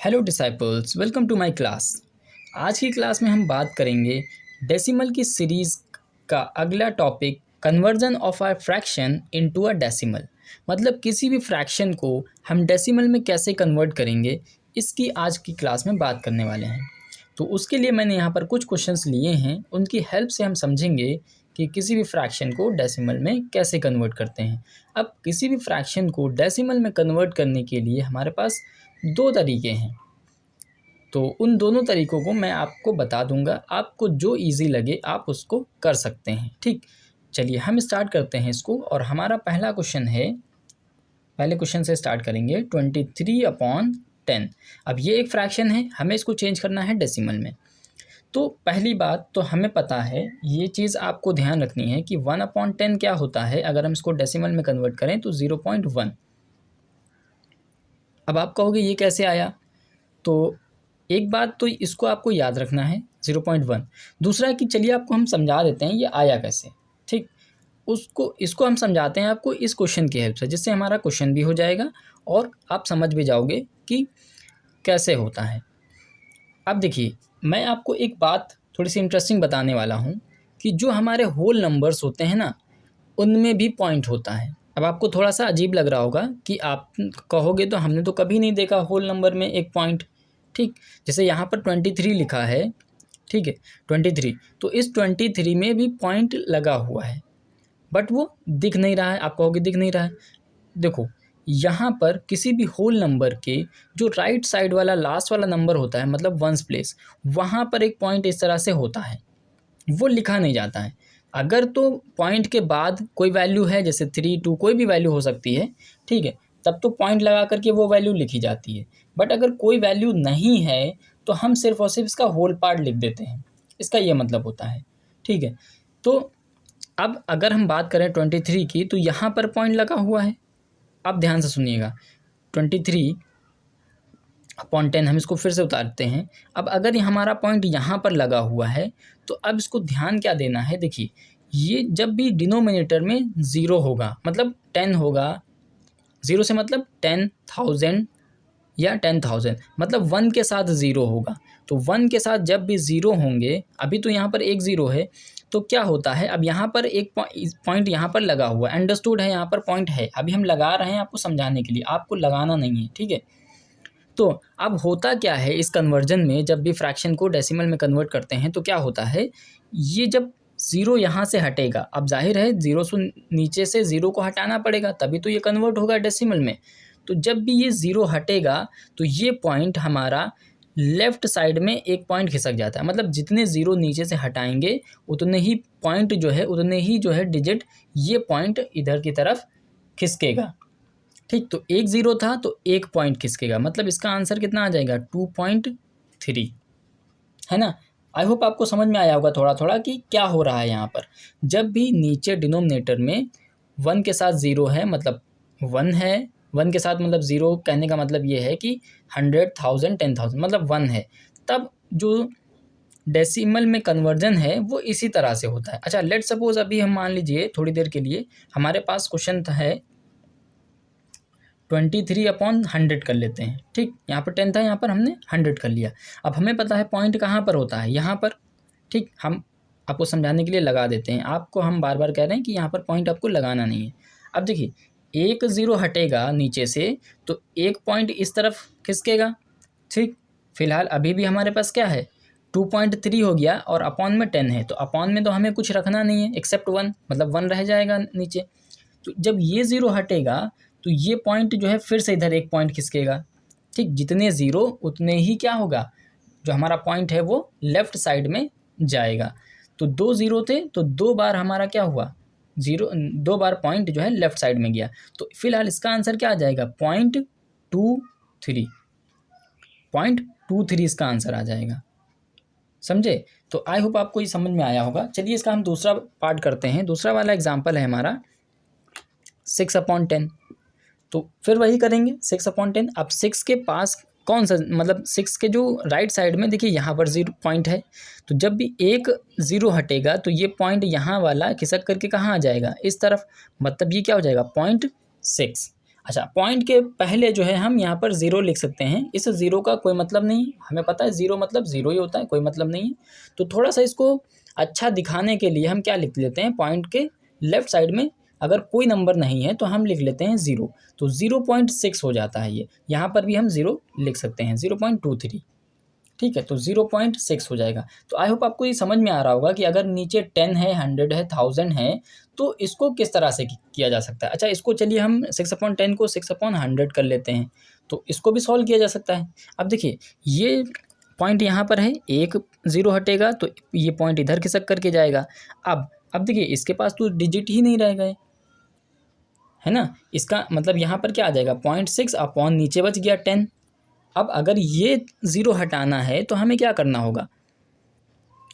Hello disciples, welcome to my class. आज की class में हम बात करेंगे डेसिमल की सीरीज़ का अगला topic, conversion of a fraction into a decimal. मतलब किसी भी फ्रैक्शन को हम डेसिमल में कैसे कन्वर्ट करेंगे, इसकी आज की क्लास में बात करने वाले हैं। तो उसके लिए मैंने यहाँ पर कुछ क्वेश्चंस लिए हैं, उनकी हेल्प से हम समझेंगे कि किसी भी फ्रैक्शन को डेसिमल में कैसे कन्वर्ट करते हैं। अब किसी भी फ्रैक्शन को डेसिमल में कन्वर्ट करने के लिए हमारे पास दो तरीके हैं, तो उन दोनों तरीक़ों को मैं आपको बता दूंगा। आपको जो इजी लगे आप उसको कर सकते हैं। ठीक, चलिए हम स्टार्ट करते हैं इसको। और हमारा पहला क्वेश्चन है, पहले क्वेश्चन से स्टार्ट करेंगे। 23/10। अब ये एक फ्रैक्शन है, हमें इसको चेंज करना है डेसिमल में। तो पहली बात तो हमें पता है, ये चीज़ आपको ध्यान रखनी है कि 1/10 क्या होता है। अगर हम इसको डेसिमल में कन्वर्ट करें तो 0.1। अब आप कहोगे ये कैसे आया, तो एक बात तो इसको आपको याद रखना है 0.1। दूसरा कि चलिए आपको हम समझा देते हैं ये आया कैसे। ठीक, इसको हम समझाते हैं आपको इस क्वेश्चन की हेल्प से, जिससे हमारा क्वेश्चन भी हो जाएगा और आप समझ भी जाओगे कि कैसे होता है। अब देखिए, मैं आपको एक बात थोड़ी सी इंटरेस्टिंग बताने वाला हूँ कि जो हमारे होल नंबर्स होते हैं ना, उनमें भी पॉइंट होता है। अब आपको थोड़ा सा अजीब लग रहा होगा कि आप कहोगे तो हमने तो कभी नहीं देखा होल नंबर में एक पॉइंट। ठीक, जैसे यहाँ पर 23 लिखा है, ठीक है 23, तो इस 23 में भी पॉइंट लगा हुआ है, बट वो दिख नहीं रहा है। आप कहोगे दिख नहीं रहा है, देखो यहाँ पर किसी भी होल नंबर के जो राइट साइड वाला लास्ट वाला नंबर होता है, मतलब वंस प्लेस, वहाँ पर एक पॉइंट इस तरह से होता है, वो लिखा नहीं जाता है। अगर तो पॉइंट के बाद कोई वैल्यू है, जैसे 3, 2 कोई भी वैल्यू हो सकती है, ठीक है, तब तो पॉइंट लगा करके वो वैल्यू लिखी जाती है। बट अगर कोई वैल्यू नहीं है तो हम सिर्फ और सिर्फ इसका होल पार्ट लिख देते हैं, इसका ये मतलब होता है। ठीक है, तो अब अगर हम बात करें 23 की, तो यहाँ पर पॉइंट लगा हुआ है। अब ध्यान से सुनिएगा, 23/10 हम इसको फिर से उतारते हैं। अब अगर हमारा पॉइंट यहाँ पर लगा हुआ है, तो अब इसको ध्यान क्या देना है, देखिए ये जब भी डिनोमिनेटर में 0 होगा, मतलब 10 होगा, 0 से मतलब 10,000 या 10,000, मतलब 1 के साथ 0 होगा। तो 1 के साथ जब भी 0 होंगे, अभी तो यहाँ पर एक 0 है, तो क्या होता है, अब यहाँ पर एक पॉइंट यहाँ पर लगा हुआ है, अंडरस्टूड है, यहाँ पर पॉइंट है, अभी हम लगा रहे हैं आपको समझाने के लिए, आपको लगाना नहीं है। ठीक है, तो अब होता क्या है इस कन्वर्जन में, जब भी फ्रैक्शन को डेसिमल में कन्वर्ट करते हैं तो क्या होता है, ये जब 0 यहाँ से हटेगा, अब जाहिर है 0 से नीचे से 0 को हटाना पड़ेगा, तभी तो ये कन्वर्ट होगा डेसिमल में। तो जब भी ये 0 हटेगा तो ये पॉइंट हमारा लेफ़्ट साइड में एक पॉइंट खिसक जाता है, मतलब जितने 0 नीचे से हटाएंगे उतने ही पॉइंट जो है, उतने ही जो है डिजिट ये पॉइंट इधर की तरफ खिसकेगा। ठीक, तो एक 0 था तो एक पॉइंट खिसकेगा, मतलब इसका आंसर कितना आ जाएगा, 2.3, है ना। आई होप आपको समझ में आया होगा थोड़ा थोड़ा कि क्या हो रहा है यहाँ पर। जब भी नीचे डिनोमिनेटर में 1 के साथ 0 है, मतलब 1 है, 1 के साथ मतलब 0 कहने का मतलब ये है कि 100,000 10,000 मतलब 1 है, तब जो डेसिमल में कन्वर्जन है वो इसी तरह से होता है। अच्छा, लेट सपोज अभी हम मान लीजिए थोड़ी देर के लिए हमारे पास क्वेश्चन है 23/100 कर लेते हैं। ठीक, यहाँ पर 10 था, यहाँ पर हमने 100 कर लिया। अब हमें पता है पॉइंट कहाँ पर होता है, यहाँ पर। ठीक, हम आपको समझाने के लिए लगा देते हैं, आपको हम बार बार कह रहे हैं कि यहाँ पर पॉइंट आपको लगाना नहीं है। अब देखिए, एक 0 हटेगा नीचे से तो एक पॉइंट इस तरफ खिसकेगा। ठीक, फिलहाल अभी भी हमारे पास क्या है, 2.3 हो गया और अपॉन में 10 है, तो अपॉन में तो हमें कुछ रखना नहीं है एक्सेप्ट 1, मतलब 1 रह जाएगा नीचे। तो जब ये 0 हटेगा तो ये पॉइंट जो है फिर से इधर एक पॉइंट खिसकेगा। ठीक, जितने 0 उतने ही क्या होगा, जो हमारा पॉइंट है वो लेफ़्ट साइड में जाएगा। तो 2 0 थे तो 2 बार हमारा क्या हुआ, 2 बार पॉइंट जो है लेफ़्ट साइड में गया। तो फिलहाल इसका आंसर क्या आ जाएगा, 0.23, 0.23 इसका आंसर आ जाएगा। समझे, तो आई होप आपको ये समझ में आया होगा। चलिए इसका हम दूसरा पार्ट करते हैं। दूसरा वाला एग्जाम्पल है हमारा 6/10। तो फिर वही करेंगे 6/10। अब 6 के पास कौन सा, मतलब 6 के जो राइट साइड में देखिए यहाँ पर 0 पॉइंट है, तो जब भी एक 0 हटेगा तो ये पॉइंट यहाँ वाला खिसक करके कहाँ आ जाएगा, इस तरफ, मतलब ये क्या हो जाएगा 0.6। अच्छा, पॉइंट के पहले जो है हम यहाँ पर 0 लिख सकते हैं। इस 0 का कोई मतलब नहीं, हमें पता है 0 मतलब 0 ही होता है, कोई मतलब नहीं है। तो थोड़ा सा इसको अच्छा दिखाने के लिए हम क्या लिख लेते हैं, पॉइंट के लेफ्ट साइड में अगर कोई नंबर नहीं है तो हम लिख लेते हैं 0। तो 0.6 हो जाता है ये। यहाँ पर भी हम 0 लिख सकते हैं, 0.23, ठीक है। तो 0.6 हो जाएगा। तो आई होप आपको ये समझ में आ रहा होगा कि अगर नीचे 10 है, 100 है, 1000 है, तो इसको किस तरह से किया जा सकता है। अच्छा, इसको चलिए हम 6/10 को 6/100 कर लेते हैं, तो इसको भी सॉल्व किया जा सकता है। अब देखिए, ये पॉइंट यहाँ पर है, एक 0 हटेगा तो ये पॉइंट इधर खिसक करके जाएगा। अब देखिए, इसके पास तो डिजिट ही नहीं रह गए, है ना। इसका मतलब यहाँ पर क्या आ जाएगा, 0.6 अपॉन नीचे बच गया 10। अब अगर ये 0 हटाना है तो हमें क्या करना होगा,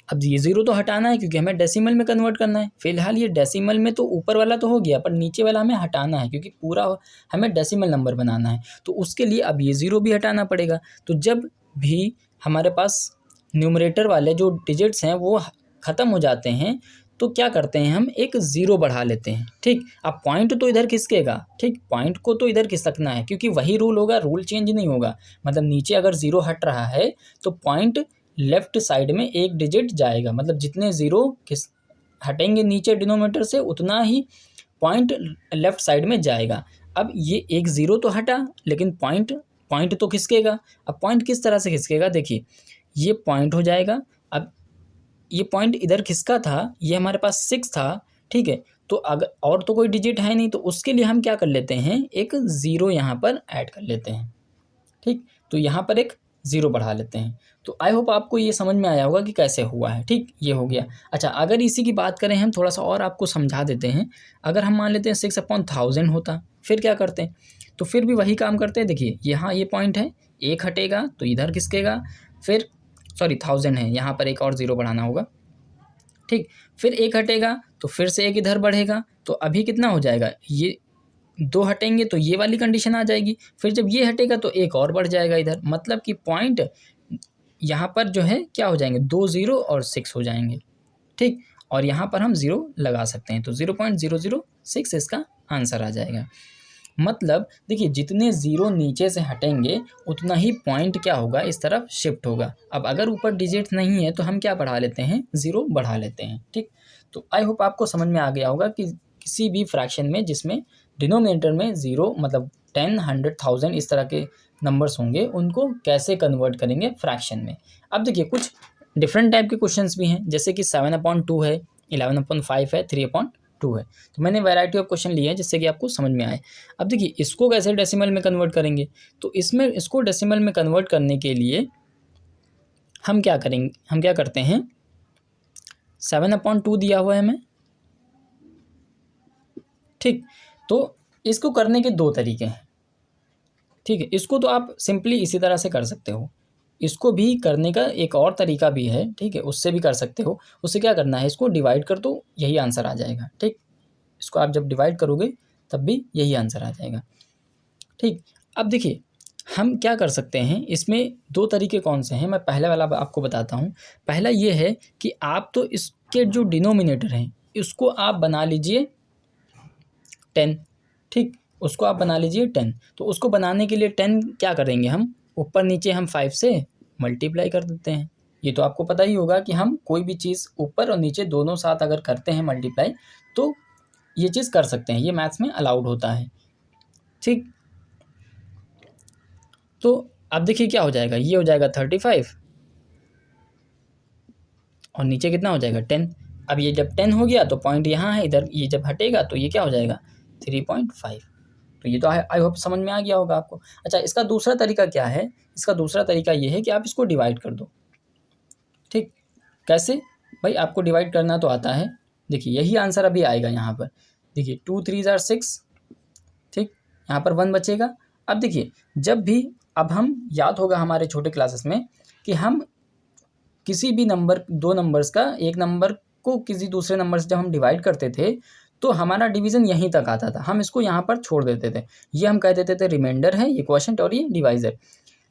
अब ये 0 तो हटाना है क्योंकि हमें डेसिमल में कन्वर्ट करना है। फिलहाल ये डेसिमल में तो ऊपर वाला तो हो गया, पर नीचे वाला हमें हटाना है क्योंकि पूरा हमें डेसिमल नंबर बनाना है। तो उसके लिए अब ये 0 भी हटाना पड़ेगा। तो जब भी हमारे पास न्यूमरेटर वाले जो डिजिट्स हैं वो ख़त्म हो जाते हैं, तो क्या करते हैं, हम एक 0 बढ़ा लेते हैं, ठीक। अब पॉइंट तो इधर खिसकेगा, ठीक, पॉइंट को तो इधर खिसकना है क्योंकि वही रूल होगा, रूल चेंज नहीं होगा। मतलब नीचे अगर 0 हट रहा है तो पॉइंट लेफ्ट साइड में एक डिजिट जाएगा, मतलब जितने 0 हटेंगे नीचे डिनोमिनेटर से उतना ही पॉइंट लेफ्ट साइड में जाएगा। अब ये एक 0 तो हटा, लेकिन पॉइंट तो खिसकेगा। अब पॉइंट किस तरह से खिसकेगा, देखिए, ये पॉइंट हो जाएगा। अब ये पॉइंट इधर खिसका था, ये हमारे पास 6 था, ठीक है। तो अगर और तो कोई डिजिट है नहीं, तो उसके लिए हम क्या कर लेते हैं, एक 0 यहाँ पर ऐड कर लेते हैं, ठीक। तो यहाँ पर एक 0 बढ़ा लेते हैं। तो आई होप आपको ये समझ में आया होगा कि कैसे हुआ है, ठीक, ये हो गया। अच्छा, अगर इसी की बात करें हम, थोड़ा सा और आपको समझा देते हैं। अगर हम मान लेते हैं 6/1000 होता, फिर क्या करते हैं, तो फिर भी वही काम करते हैं। देखिए, यहाँ ये पॉइंट है, एक हटेगा तो इधर खिसकेगा, फिर 1000 है, यहाँ पर एक और 0 बढ़ाना होगा, ठीक। फिर एक हटेगा तो फिर से एक इधर बढ़ेगा, तो अभी कितना हो जाएगा, ये 2 हटेंगे तो ये वाली कंडीशन आ जाएगी। फिर जब ये हटेगा तो एक और बढ़ जाएगा इधर, मतलब कि पॉइंट यहाँ पर जो है क्या हो जाएंगे, 2 0 और 6 हो जाएंगे, ठीक। और यहाँ पर हम 0 लगा सकते हैं, तो 0.006 इसका आंसर आ जाएगा। मतलब देखिए, जितने 0 नीचे से हटेंगे उतना ही पॉइंट क्या होगा, इस तरफ शिफ्ट होगा। अब अगर ऊपर डिजिट नहीं है तो हम क्या बढ़ा लेते हैं, 0 बढ़ा लेते हैं, ठीक। तो आई होप आपको समझ में आ गया होगा कि किसी भी फ्रैक्शन में जिसमें डिनोमिनेटर में 0 मतलब 10, 100, 1000 इस तरह के नंबर्स होंगे, उनको कैसे कन्वर्ट करेंगे फ्रैक्शन में। अब देखिए, कुछ डिफरेंट टाइप के क्वेश्चंस भी हैं, जैसे कि 7/2 है, 11/5 है, 3/2 है। तो मैंने वैरायटी ऑफ क्वेश्चन लिए हैं जिससे कि आपको समझ में आए। अब देखिए, इसको कैसे डेसिमल में कन्वर्ट करेंगे, तो इसको डेसिमल में कन्वर्ट करने के लिए हम क्या करेंगे, हम क्या करते हैं, 7/2 दिया हुआ है हमें, ठीक। तो इसको करने के 2 तरीके हैं, ठीक है। इसको तो आप सिंपली इसी तरह से कर सकते हो, इसको भी करने का एक और तरीका भी है, ठीक है, उससे भी कर सकते हो। उससे क्या करना है, इसको डिवाइड कर दो, यही आंसर आ जाएगा, ठीक। इसको आप जब डिवाइड करोगे तब भी यही आंसर आ जाएगा, ठीक। अब देखिए, हम क्या कर सकते हैं, इसमें 2 तरीके कौन से हैं, मैं पहले वाला आपको बताता हूँ। पहला ये है कि आप तो इसके जो डिनोमिनेटर हैं इसको आप बना लीजिए 10, ठीक, उसको आप बना लीजिए 10। तो उसको बनाने के लिए 10 क्या करेंगे, हम ऊपर नीचे हम 5 से मल्टीप्लाई कर देते हैं। ये तो आपको पता ही होगा कि हम कोई भी चीज़ ऊपर और नीचे दोनों साथ अगर करते हैं मल्टीप्लाई, तो ये चीज़ कर सकते हैं, ये मैथ्स में अलाउड होता है, ठीक। तो अब देखिए क्या हो जाएगा, ये हो जाएगा 35 और नीचे कितना हो जाएगा 10। अब ये जब 10 हो गया तो पॉइंट यहाँ है, इधर ये जब हटेगा तो ये क्या हो जाएगा 3.5। तो ये तो आई होप समझ में आ गया होगा आपको। अच्छा, इसका दूसरा तरीका क्या है, इसका दूसरा तरीका ये है कि आप इसको डिवाइड कर दो, ठीक। कैसे भाई, आपको डिवाइड करना तो आता है। देखिए, यही आंसर अभी आएगा यहाँ पर। देखिए, 2 3 = 6, ठीक, यहाँ पर 1 बचेगा। अब देखिए, जब भी अब हम याद होगा हमारे छोटे क्लासेस में कि हम किसी भी नंबर, 2 नंबर्स का एक नंबर को किसी दूसरे नंबर से जब हम डिवाइड करते थे तो हमारा डिवीज़न यहीं तक आता था, हम इसको यहाँ पर छोड़ देते थे, ये हम कह देते थे रिमाइंडर है, ये क्वोशिएंट और ये डिवाइज़र।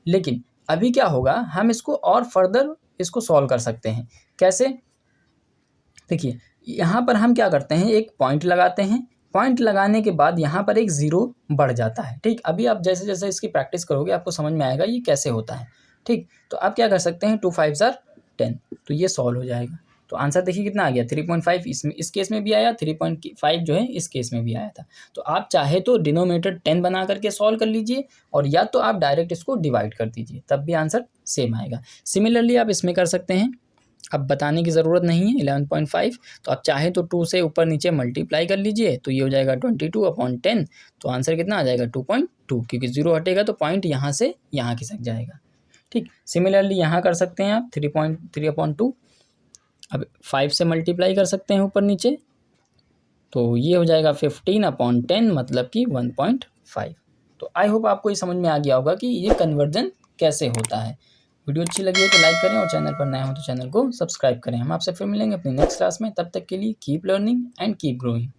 लेकिन अभी क्या होगा, हम इसको और फर्दर इसको सॉल्व कर सकते हैं। कैसे, देखिए, यहाँ पर हम क्या करते हैं, एक पॉइंट लगाते हैं, पॉइंट लगाने के बाद यहाँ पर एक ज़ीरो बढ़ जाता है। ठीक, अभी आप जैसे जैसे इसकी प्रैक्टिस करोगे आपको समझ में आएगा ये कैसे होता है। ठीक, तो आप क्या कर सकते हैं, 2 5 आर 10, तो ये सॉल्व हो जाएगा। तो आंसर देखिए कितना आ गया, 3.5 इसमें, इस केस में भी आया, 3.5 जो है इस केस में भी आया था। तो आप चाहे तो डिनोमिनेटर 10 बना करके सॉल्व कर लीजिए, और या तो आप डायरेक्ट इसको डिवाइड कर दीजिए, तब भी आंसर सेम आएगा। सिमिलरली आप इसमें कर सकते हैं, अब बताने की ज़रूरत नहीं है, 11.5, तो आप चाहे तो 2 से ऊपर नीचे मल्टीप्लाई कर लीजिए, तो ये हो जाएगा 22/10, तो आंसर कितना आ जाएगा 2.2, क्योंकि 0 हटेगा तो पॉइंट यहाँ से यहाँ खिसक जाएगा। ठीक, सिमिलरली यहाँ कर सकते हैं आप 3.3/2, अब 5 से मल्टीप्लाई कर सकते हैं ऊपर नीचे, तो ये हो जाएगा 15/10, मतलब कि 1.5। तो आई होप आपको ये समझ में आ गया होगा कि ये कन्वर्जन कैसे होता है। वीडियो अच्छी लगी हो तो लाइक करें, और चैनल पर नए हो तो चैनल को सब्सक्राइब करें। हम आपसे फिर मिलेंगे अपनी नेक्स्ट क्लास में, तब तक के लिए keep learning and keep growing.